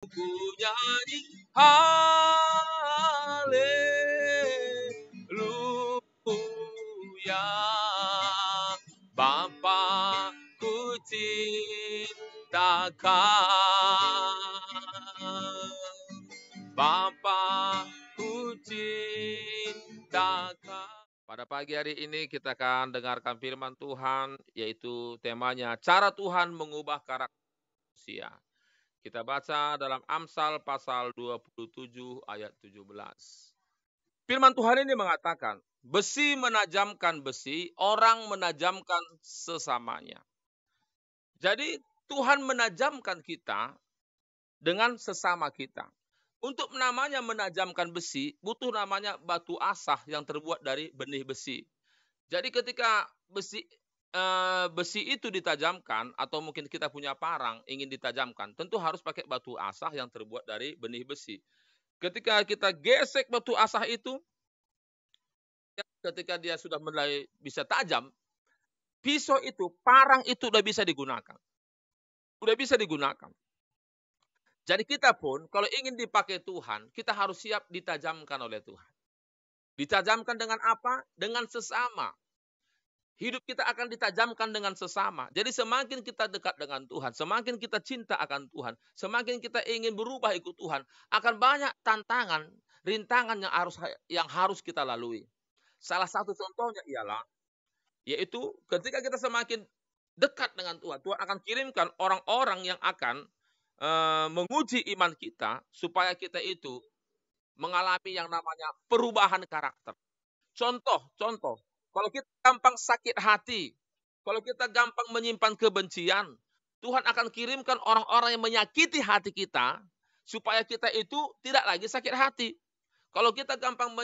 Ku nyanyi haleluya. Bapa ku cintakan, Bapa ku cintakan. Pada pagi hari ini kita akan dengarkan firman Tuhan, yaitu temanya cara Tuhan mengubah karakter manusia. Kita baca dalam Amsal pasal 27 ayat 17. Firman Tuhan ini mengatakan, besi menajamkan besi, orang menajamkan sesamanya. Jadi Tuhan menajamkan kita dengan sesama kita. Untuk namanya menajamkan besi, butuh namanya batu asah yang terbuat dari benih besi. Jadi ketika besi itu ditajamkan, atau mungkin kita punya parang ingin ditajamkan, tentu harus pakai batu asah yang terbuat dari benih besi. Ketika kita gesek batu asah itu, ketika dia sudah mulai bisa tajam, pisau itu, parang itu udah bisa digunakan. Udah bisa digunakan. Jadi kita pun kalau ingin dipakai Tuhan, kita harus siap ditajamkan oleh Tuhan. Ditajamkan dengan apa? Dengan sesama. Hidup kita akan ditajamkan dengan sesama. Jadi semakin kita dekat dengan Tuhan, semakin kita cinta akan Tuhan, semakin kita ingin berubah ikut Tuhan, akan banyak tantangan, rintangan yang harus kita lalui. Salah satu contohnya ialah, yaitu ketika kita semakin dekat dengan Tuhan, Tuhan akan kirimkan orang-orang yang akan menguji iman kita, supaya kita itu mengalami yang namanya perubahan karakter. Contoh, kalau kita gampang sakit hati, kalau kita gampang menyimpan kebencian, Tuhan akan kirimkan orang-orang yang menyakiti hati kita, supaya kita itu tidak lagi sakit hati. Kalau kita gampang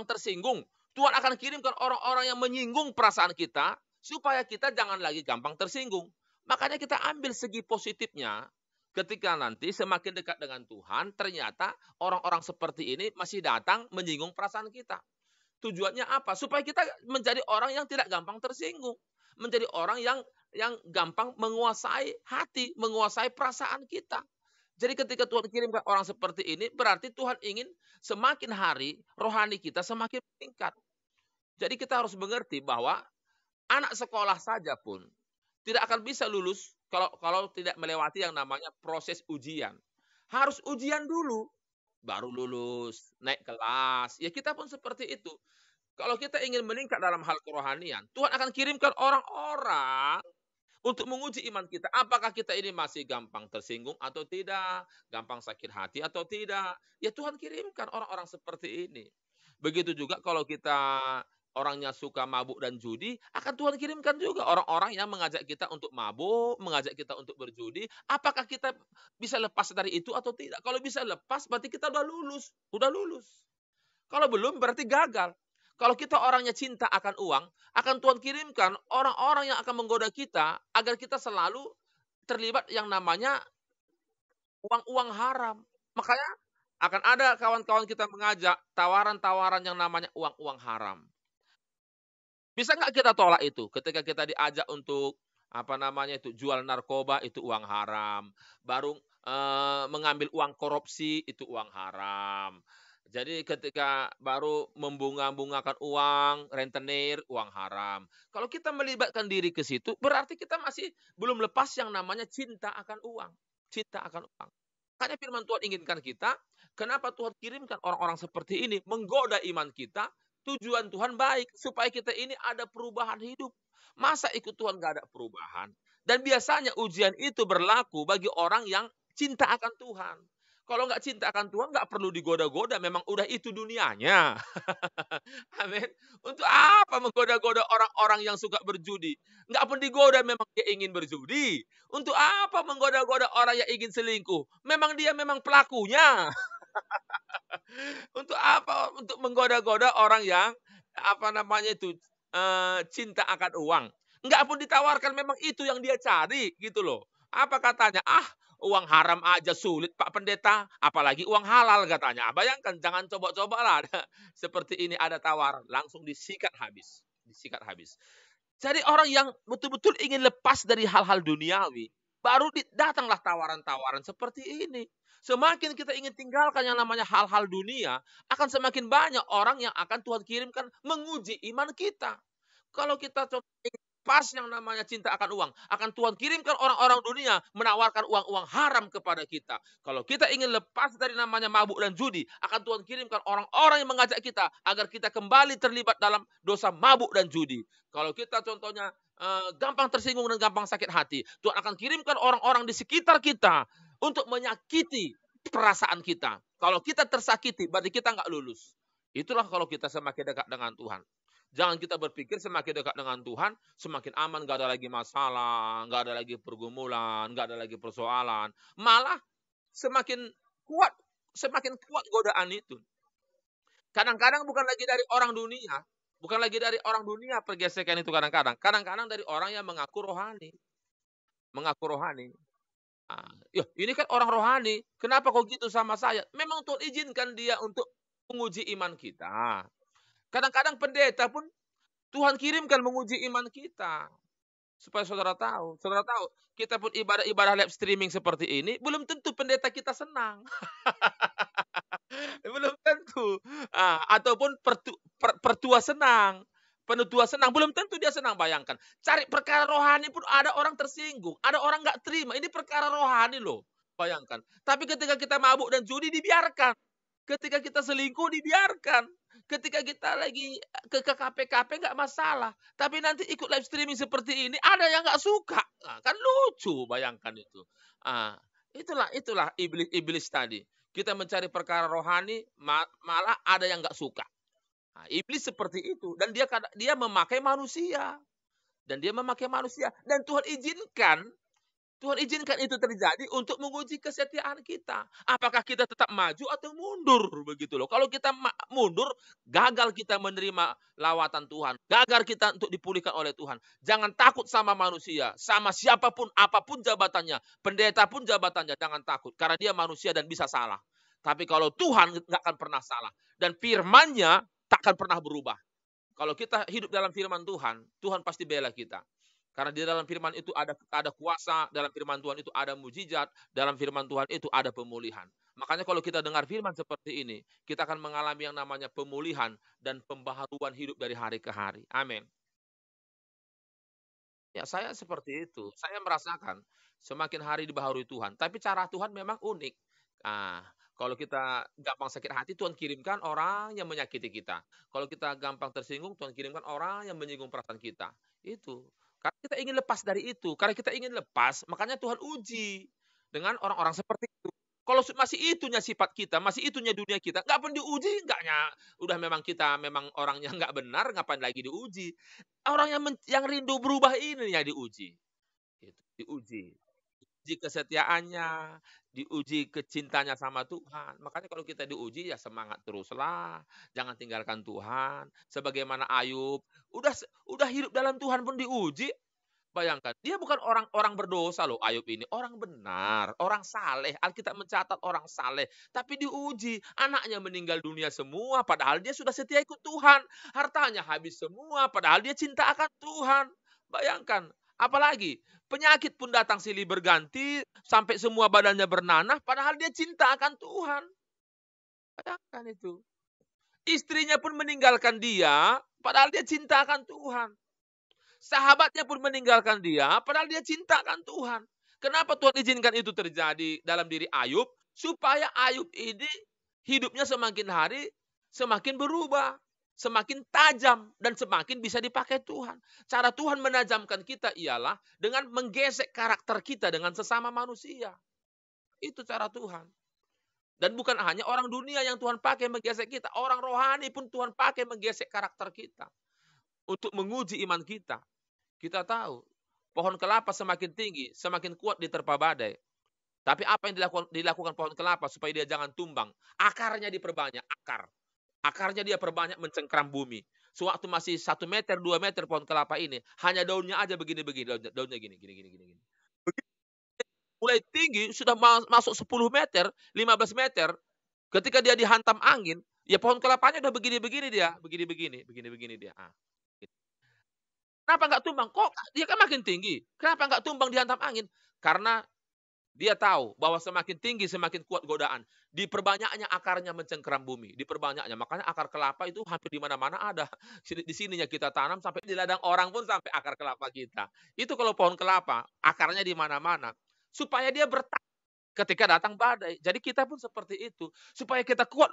tersinggung, Tuhan akan kirimkan orang-orang yang menyinggung perasaan kita, supaya kita jangan lagi gampang tersinggung. Makanya kita ambil segi positifnya, ketika nanti semakin dekat dengan Tuhan, ternyata orang-orang seperti ini masih datang menyinggung perasaan kita. Tujuannya apa? Supaya kita menjadi orang yang tidak gampang tersinggung. Menjadi orang yang gampang menguasai hati, menguasai perasaan kita. Jadi ketika Tuhan kirimkan orang seperti ini, berarti Tuhan ingin semakin hari rohani kita semakin meningkat. Jadi kita harus mengerti bahwa anak sekolah saja pun tidak akan bisa lulus kalau tidak melewati yang namanya proses ujian. Harus ujian dulu, baru lulus, naik kelas. Ya kita pun seperti itu. Kalau kita ingin meningkat dalam hal kerohanian, Tuhan akan kirimkan orang-orang untuk menguji iman kita. Apakah kita ini masih gampang tersinggung atau tidak? Gampang sakit hati atau tidak? Ya Tuhan kirimkan orang-orang seperti ini. Begitu juga kalau kita orangnya suka mabuk dan judi, akan Tuhan kirimkan juga orang-orang yang mengajak kita untuk mabuk, mengajak kita untuk berjudi. Apakah kita bisa lepas dari itu atau tidak? Kalau bisa lepas, berarti kita udah lulus. Udah lulus. Kalau belum, berarti gagal. Kalau kita orangnya cinta akan uang, akan Tuhan kirimkan orang-orang yang akan menggoda kita agar kita selalu terlibat yang namanya uang-uang haram. Makanya akan ada kawan-kawan kita mengajak tawaran-tawaran yang namanya uang-uang haram. Bisa nggak kita tolak itu? Ketika kita diajak untuk jual narkoba, itu uang haram. Baru mengambil uang korupsi, itu uang haram. Jadi ketika baru membunga-bungakan uang, rentenir, uang haram. Kalau kita melibatkan diri ke situ, berarti kita masih belum lepas yang namanya cinta akan uang. Cinta akan uang. Makanya firman Tuhan inginkan kita, kenapa Tuhan kirimkan orang-orang seperti ini, menggoda iman kita, tujuan Tuhan baik, supaya kita ini ada perubahan hidup. Masa ikut Tuhan gak ada perubahan? Dan biasanya ujian itu berlaku bagi orang yang cinta akan Tuhan. Kalau nggak cinta akan Tuhan, nggak perlu digoda-goda. Memang udah itu dunianya. Amin. Untuk apa menggoda-goda orang-orang yang suka berjudi? Nggak pun digoda, memang dia ingin berjudi. Untuk apa menggoda-goda orang yang ingin selingkuh? Memang dia memang pelakunya. Untuk apa? Untuk menggoda-goda orang yang cinta akan uang. Nggak pun ditawarkan, memang itu yang dia cari gitu loh. Apa katanya? Uang haram aja sulit Pak Pendeta, apalagi uang halal katanya. Bayangkan, jangan coba-coba lah. Seperti ini ada tawaran, langsung disikat habis. Jadi orang yang betul-betul ingin lepas dari hal-hal duniawi, Baru datanglah tawaran-tawaran seperti ini. Semakin kita ingin tinggalkan yang namanya hal-hal dunia, akan semakin banyak orang yang akan Tuhan kirimkan menguji iman kita. Kalau kita coba pas yang namanya cinta akan uang, akan Tuhan kirimkan orang-orang dunia menawarkan uang-uang haram kepada kita. Kalau kita ingin lepas dari namanya mabuk dan judi, akan Tuhan kirimkan orang-orang yang mengajak kita agar kita kembali terlibat dalam dosa mabuk dan judi. Kalau kita contohnya gampang tersinggung dan gampang sakit hati, Tuhan akan kirimkan orang-orang di sekitar kita untuk menyakiti perasaan kita. Kalau kita tersakiti, berarti kita nggak lulus. Itulah kalau kita semakin dekat dengan Tuhan. Jangan kita berpikir semakin dekat dengan Tuhan, semakin aman, nggak ada lagi masalah, nggak ada lagi pergumulan, nggak ada lagi persoalan. Malah semakin kuat godaan itu. Kadang-kadang bukan lagi dari orang dunia, pergesekan itu kadang-kadang. Kadang-kadang dari orang yang mengaku rohani. Ini kan orang rohani, kenapa kok gitu sama saya? Memang Tuhan izinkan dia untuk menguji iman kita. Kadang-kadang pendeta pun Tuhan kirimkan menguji iman kita. Supaya saudara tahu, kita pun ibadah live streaming seperti ini, belum tentu pendeta kita senang. Belum tentu. Ataupun pertua senang. Penutua senang, belum tentu dia senang. Bayangkan, cari perkara rohani pun ada orang tersinggung, ada orang nggak terima. Ini perkara rohani loh. Bayangkan. Tapi ketika kita mabuk dan judi dibiarkan. Ketika kita selingkuh dibiarkan. Ketika kita lagi ke KP nggak masalah. Tapi nanti ikut live streaming seperti ini, ada yang nggak suka. Kan lucu, bayangkan itu. Itulah iblis tadi. Kita mencari perkara rohani, malah ada yang nggak suka. Iblis seperti itu. Dan dia memakai manusia. Dan Tuhan izinkan itu terjadi untuk menguji kesetiaan kita. Apakah kita tetap maju atau mundur, begitu loh. Kalau kita mundur, gagal kita menerima lawatan Tuhan. Gagal kita untuk dipulihkan oleh Tuhan. Jangan takut sama manusia, sama siapapun, apapun jabatannya. Pendeta pun jabatannya, jangan takut. Karena dia manusia dan bisa salah. Tapi kalau Tuhan nggak akan pernah salah. Dan firman-Nya tak akan pernah berubah. Kalau kita hidup dalam firman Tuhan, Tuhan pasti bela kita. Karena di dalam firman itu ada kuasa, dalam firman Tuhan itu ada mujizat, dalam firman Tuhan itu ada pemulihan. Makanya kalau kita dengar firman seperti ini, kita akan mengalami yang namanya pemulihan dan pembaharuan hidup dari hari ke hari. Amin. Ya, saya seperti itu. Saya merasakan semakin hari dibaharui Tuhan. Tapi cara Tuhan memang unik. Kalau kita gampang sakit hati, Tuhan kirimkan orang yang menyakiti kita. Kalau kita gampang tersinggung, Tuhan kirimkan orang yang menyinggung perasaan kita. Itu. Karena kita ingin lepas dari itu. Karena kita ingin lepas, makanya Tuhan uji dengan orang-orang seperti itu. Kalau masih itunya sifat kita, masih itunya dunia kita, nggak pun diuji, enggaknya. Udah memang kita memang orangnya nggak benar, ngapain lagi diuji? Orang yang rindu berubah ini yang diuji. Diuji kesetiaannya, diuji kecintanya sama Tuhan. Makanya kalau kita diuji, ya semangat teruslah. Jangan tinggalkan Tuhan. Sebagaimana Ayub, udah hidup dalam Tuhan pun diuji. Bayangkan, dia bukan orang berdosa loh Ayub ini. Orang benar, orang saleh. Alkitab mencatat orang saleh. Tapi diuji, anaknya meninggal dunia semua. Padahal dia sudah setia ikut Tuhan. Hartanya habis semua. Padahal dia cinta akan Tuhan. Bayangkan, apalagi penyakit pun datang silih berganti. Sampai semua badannya bernanah. Padahal dia cinta akan Tuhan. Bayangkan itu. Istrinya pun meninggalkan dia. Padahal dia cinta akan Tuhan. Sahabatnya pun meninggalkan dia, padahal dia cintakan Tuhan. Kenapa Tuhan izinkan itu terjadi dalam diri Ayub? Supaya Ayub ini hidupnya semakin hari semakin berubah, semakin tajam, dan semakin bisa dipakai Tuhan. Cara Tuhan menajamkan kita ialah dengan menggesek karakter kita dengan sesama manusia. Itu cara Tuhan. Dan bukan hanya orang dunia yang Tuhan pakai menggesek kita, orang rohani pun Tuhan pakai menggesek karakter kita. Untuk menguji iman kita. Kita tahu, pohon kelapa semakin tinggi, semakin kuat diterpa badai. Tapi apa yang dilakukan pohon kelapa supaya dia jangan tumbang? Akarnya diperbanyak, Akarnya dia perbanyak mencengkram bumi. Sewaktu masih 1 meter, 2 meter pohon kelapa ini, hanya daunnya aja begini-begini, daunnya gini. Mulai tinggi, sudah masuk 10 meter, 15 meter, ketika dia dihantam angin, ya pohon kelapanya udah begini-begini dia. Kenapa nggak tumbang? Kok dia kan makin tinggi. Kenapa nggak tumbang dihantam angin? Karena dia tahu bahwa semakin tinggi semakin kuat godaan. Diperbanyaknya akarnya mencengkeram bumi, diperbanyaknya. Makanya akar kelapa itu hampir di mana-mana ada. Di sininya kita tanam sampai di ladang orang pun sampai akar kelapa kita. Itu kalau pohon kelapa, akarnya di mana-mana. Supaya dia bertahan ketika datang badai. Jadi kita pun seperti itu. Supaya kita kuat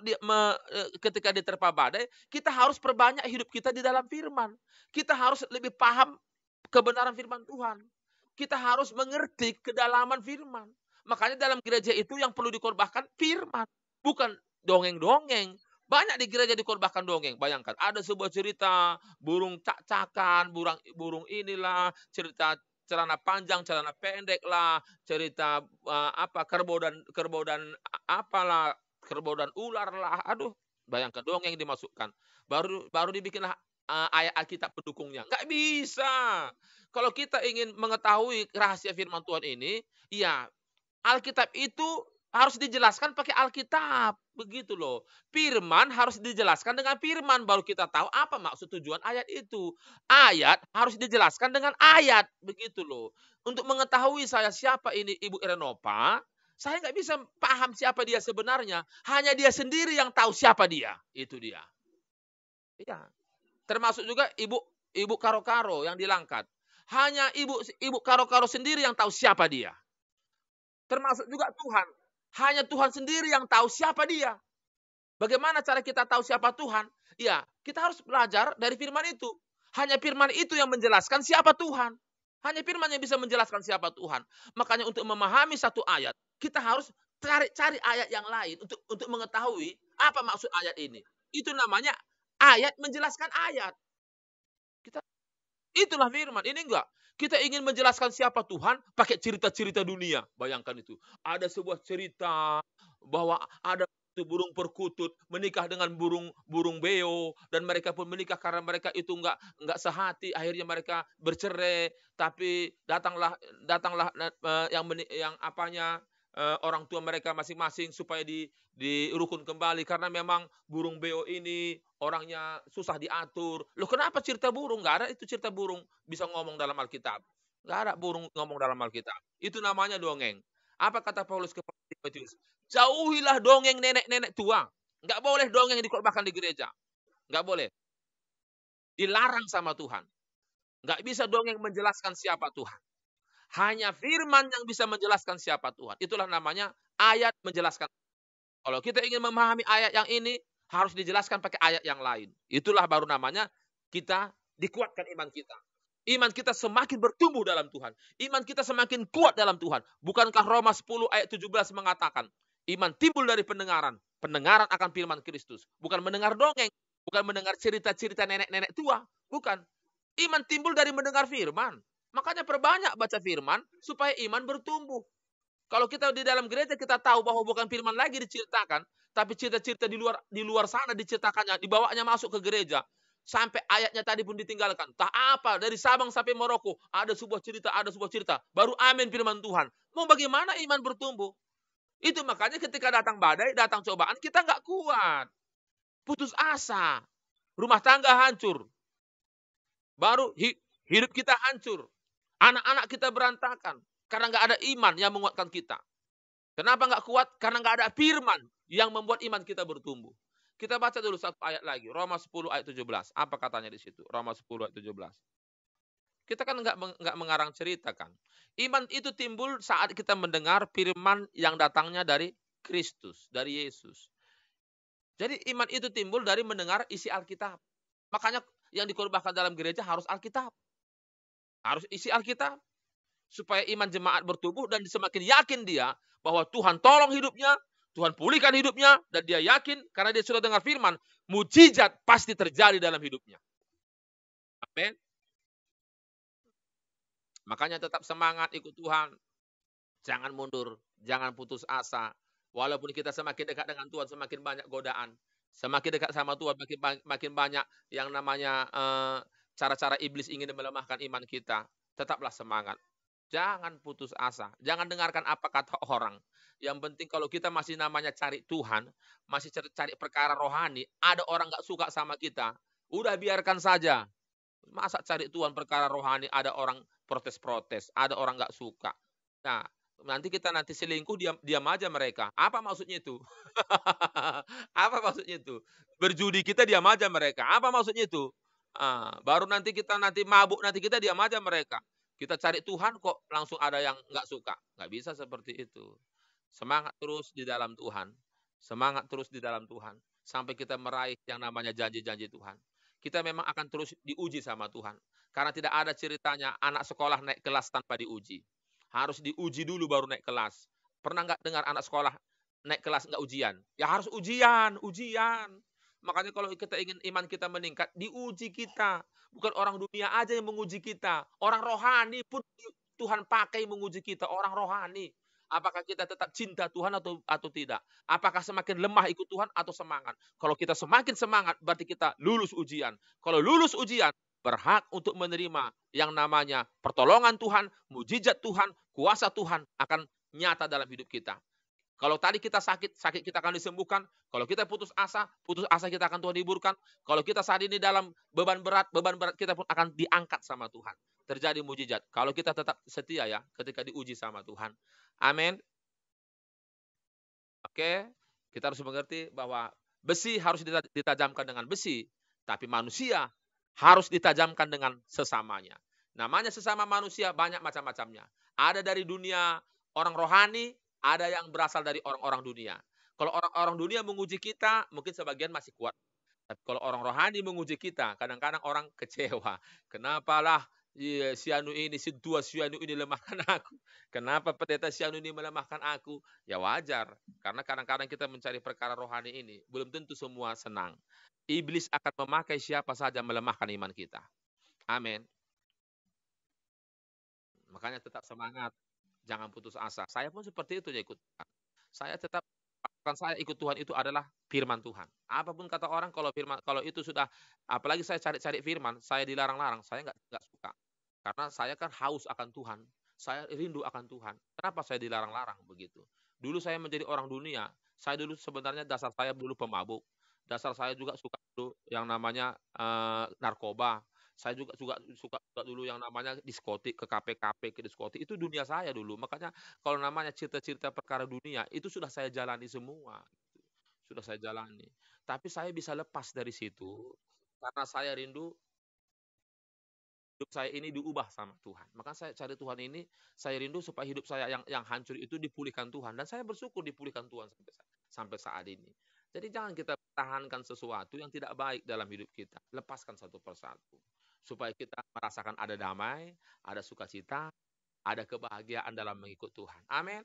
ketika diterpa badai, kita harus perbanyak hidup kita di dalam firman. Kita harus lebih paham kebenaran firman Tuhan. Kita harus mengerti kedalaman firman. Makanya dalam gereja itu yang perlu dikorbankan firman. Bukan dongeng-dongeng. Banyak di gereja dikorbankan dongeng. Bayangkan, ada sebuah cerita burung cak-cakan, burung inilah, cerita celana panjang, celana pendek lah, cerita kerbau dan apalah, kerbau dan ular lah. Aduh, bayangkan dongeng dimasukkan. Baru dibikinlah ayat Alkitab pendukungnya. Nggak bisa. Kalau kita ingin mengetahui rahasia firman Tuhan ini, ya Alkitab itu harus dijelaskan pakai Alkitab. Begitu loh. Firman harus dijelaskan dengan firman. Baru kita tahu apa maksud tujuan ayat itu. Ayat harus dijelaskan dengan ayat. Begitu loh. Untuk mengetahui saya siapa ini Ibu Irenopa, saya nggak bisa paham siapa dia sebenarnya. Hanya dia sendiri yang tahu siapa dia. Itu dia. Ya. Termasuk juga Ibu Karo-Karo yang di Langkat. Hanya Ibu Karo-Karo sendiri yang tahu siapa dia. Termasuk juga Tuhan. Hanya Tuhan sendiri yang tahu siapa dia. Bagaimana cara kita tahu siapa Tuhan? Ya, kita harus belajar dari firman itu. Hanya firman itu yang menjelaskan siapa Tuhan. Hanya firman yang bisa menjelaskan siapa Tuhan. Makanya untuk memahami satu ayat, kita harus cari ayat yang lain untuk mengetahui apa maksud ayat ini. Itu namanya ayat menjelaskan ayat. Itulah firman. Ini enggak. Kita ingin menjelaskan siapa Tuhan pakai cerita-cerita dunia. Bayangkan itu. Ada sebuah cerita bahwa ada burung perkutut menikah dengan burung beo, dan mereka pun menikah karena mereka itu enggak sehati. Akhirnya mereka bercerai. Tapi datanglah orang tua mereka masing-masing supaya dirukun kembali, karena memang burung beo ini orangnya susah diatur. Loh, kenapa cerita burung? Nggak ada itu cerita burung bisa ngomong dalam Alkitab. Nggak ada burung ngomong dalam Alkitab. Itu namanya dongeng. Apa kata Paulus kepada Timotius? Jauhilah dongeng nenek-nenek tua. Nggak boleh dongeng dikorbankan di gereja. Nggak boleh. Dilarang sama Tuhan. Nggak bisa dongeng menjelaskan siapa Tuhan. Hanya firman yang bisa menjelaskan siapa Tuhan. Itulah namanya ayat menjelaskan. Kalau kita ingin memahami ayat yang ini, harus dijelaskan pakai ayat yang lain. Itulah baru namanya kita dikuatkan iman kita. Iman kita semakin bertumbuh dalam Tuhan. Iman kita semakin kuat dalam Tuhan. Bukankah Roma 10 ayat 17 mengatakan, iman timbul dari pendengaran. Pendengaran akan firman Kristus. Bukan mendengar dongeng. Bukan mendengar cerita-cerita nenek-nenek tua. Bukan. Iman timbul dari mendengar firman. Makanya perbanyak baca firman supaya iman bertumbuh. Kalau kita di dalam gereja kita tahu bahwa bukan firman lagi diceritakan, tapi cerita-cerita di luar sana diceritakannya, dibawanya masuk ke gereja. Sampai ayatnya tadi pun ditinggalkan. Tak apa, dari Sabang sampai Maroko ada sebuah cerita. Baru amin firman Tuhan. Mau bagaimana iman bertumbuh? Itu makanya ketika datang badai, datang cobaan, kita nggak kuat. Putus asa. Rumah tangga hancur. Baru hidup kita hancur. Anak-anak kita berantakan. Karena nggak ada iman yang menguatkan kita. Kenapa nggak kuat? Karena nggak ada firman yang membuat iman kita bertumbuh. Kita baca dulu satu ayat lagi. Roma 10 ayat 17. Apa katanya di situ? Roma 10 ayat 17. Kita kan nggak mengarang cerita kan. Iman itu timbul saat kita mendengar firman yang datangnya dari Kristus, dari Yesus. Jadi iman itu timbul dari mendengar isi Alkitab. Makanya yang dikorbankan dalam gereja harus Alkitab. Harus isi Alkitab. Supaya iman jemaat bertumbuh dan semakin yakin dia bahwa Tuhan tolong hidupnya, Tuhan pulihkan hidupnya, dan dia yakin karena dia sudah dengar firman, mujizat pasti terjadi dalam hidupnya. Amin. Makanya tetap semangat ikut Tuhan. Jangan mundur, jangan putus asa. Walaupun kita semakin dekat dengan Tuhan, semakin banyak godaan. Semakin dekat sama Tuhan, makin banyak yang namanya cara-cara iblis ingin melemahkan iman kita. Tetaplah semangat. Jangan putus asa. Jangan dengarkan apa kata orang. Yang penting kalau kita masih namanya cari Tuhan, masih cari perkara rohani, ada orang gak suka sama kita, udah biarkan saja. Masa cari Tuhan perkara rohani, ada orang protes-protes, ada orang gak suka. Nah, nanti kita selingkuh, diam diam aja mereka. Apa maksudnya itu? Apa maksudnya itu? Berjudi kita diam aja mereka. Apa maksudnya itu? Baru nanti kita mabuk, nanti kita diam aja mereka. Kita cari Tuhan kok langsung ada yang nggak suka. Nggak bisa seperti itu. Semangat terus di dalam Tuhan. Semangat terus di dalam Tuhan. Sampai kita meraih yang namanya janji-janji Tuhan. Kita memang akan terus diuji sama Tuhan. Karena tidak ada ceritanya anak sekolah naik kelas tanpa diuji. Harus diuji dulu baru naik kelas. Pernah nggak dengar anak sekolah naik kelas nggak ujian? Ya harus ujian, ujian. Makanya kalau kita ingin iman kita meningkat, diuji kita. Bukan orang dunia aja yang menguji kita. Orang rohani pun Tuhan pakai menguji kita, orang rohani. Apakah kita tetap cinta Tuhan atau tidak? Apakah semakin lemah ikut Tuhan atau semangat? Kalau kita semakin semangat, berarti kita lulus ujian. Kalau lulus ujian, berhak untuk menerima yang namanya pertolongan Tuhan, mujizat Tuhan, kuasa Tuhan akan nyata dalam hidup kita. Kalau tadi kita sakit, sakit kita akan disembuhkan. Kalau kita putus asa kita akan Tuhan hiburkan. Kalau kita saat ini dalam beban berat kita pun akan diangkat sama Tuhan. Terjadi mujizat. Kalau kita tetap setia ya, ketika diuji sama Tuhan. Amin. Oke, kita harus mengerti bahwa besi harus ditajamkan dengan besi. Tapi manusia harus ditajamkan dengan sesamanya. Namanya sesama manusia banyak macam-macamnya. Ada dari dunia orang rohani, ada yang berasal dari orang-orang dunia. Kalau orang-orang dunia menguji kita, mungkin sebagian masih kuat. Tapi kalau orang rohani menguji kita, kadang-kadang orang kecewa. Kenapalah si anu ini, si tua si anu ini lemahkan aku. Kenapa pendeta si anu ini melemahkan aku? Ya wajar, karena kadang-kadang kita mencari perkara rohani ini, belum tentu semua senang. Iblis akan memakai siapa saja melemahkan iman kita. Amin. Makanya tetap semangat, jangan putus asa. Saya pun seperti itu ya ikut. Saya tetap saya ikut Tuhan itu adalah firman Tuhan. Apapun kata orang, kalau itu sudah, apalagi saya cari-cari firman, saya dilarang-larang, saya nggak suka. Karena saya kan haus akan Tuhan. Saya rindu akan Tuhan. Kenapa saya dilarang-larang begitu? Dulu saya menjadi orang dunia. Saya dulu sebenarnya dasar saya dulu pemabuk. Dasar saya juga suka dulu yang namanya narkoba. Saya juga suka dulu yang namanya diskotik, ke kafe-kafe, ke diskotik. Itu dunia saya dulu. Makanya kalau namanya cerita-cerita perkara dunia, itu sudah saya jalani semua. Sudah saya jalani. Tapi saya bisa lepas dari situ karena saya rindu hidup saya ini diubah sama Tuhan. Maka saya cari Tuhan ini, saya rindu supaya hidup saya yang hancur itu dipulihkan Tuhan. Dan saya bersyukur dipulihkan Tuhan sampai saat ini. Jadi jangan kita pertahankan sesuatu yang tidak baik dalam hidup kita. Lepaskan satu persatu. Supaya kita merasakan ada damai, ada sukacita, ada kebahagiaan dalam mengikut Tuhan. Amin.